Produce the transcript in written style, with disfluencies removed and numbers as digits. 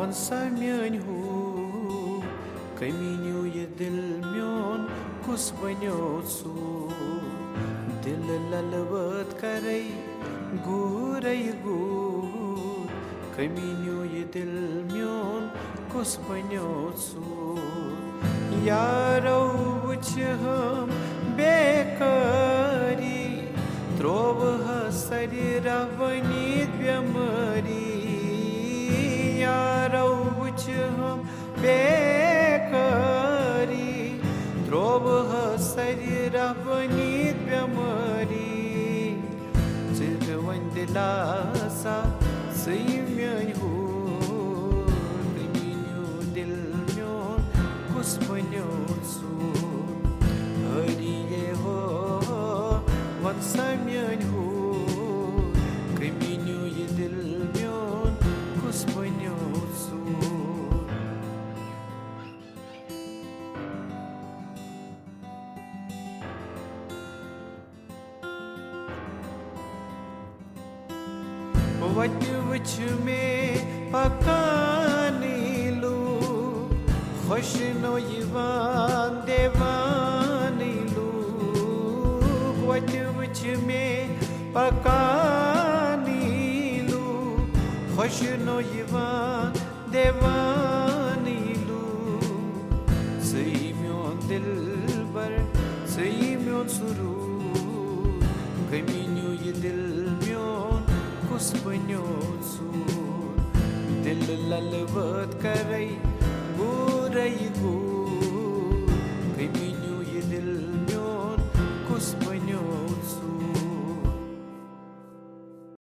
ون sa میٲنۍ ہوٗ کٔمی نیوٗ یہِ دِل میون کُس بنیو ژوٗر دِلہٕ للہٕ وٲد کرے گوٗرے گوٗر کٔمی نیوٗ یہِ دِل میون کُس بنیو ژوٗر یارو وٕچھہم بیقٲری ترٛووہس سرِ رحوٲنی بٮ۪مٲری یارو وٕچھہم بیقٲری ترٛووہس سرِ رحوٲنی بٮ۪مٲری ژٕ وۄنۍ دِلاسا ژٕے میٲنۍ ہوٗر کٔمی نیوٗ دِل میون کُس بنیو ژوٗر ہریے ہو ون sa میٲنۍ ہوٗر کٔمی نیوٗ یہِ دِل میون کُس بنیو ژوٗر وتہِ وٕچھ مےٚ پکان لوٗکھ خۄش نو یِوان دِوان لوٗکھ وتہِ وٕچھ مےٚ پکان لوٗکھ خۄش نو یِوان دِوان لوٗکھ ژٕے میون دِلبر ژٕے میون سروٗر کٔمی نیوٗ یہِ دِل میون کُس بنیو ژوٗر دِلہٕ للہٕ وٲد کرے گوٗرے گوٗر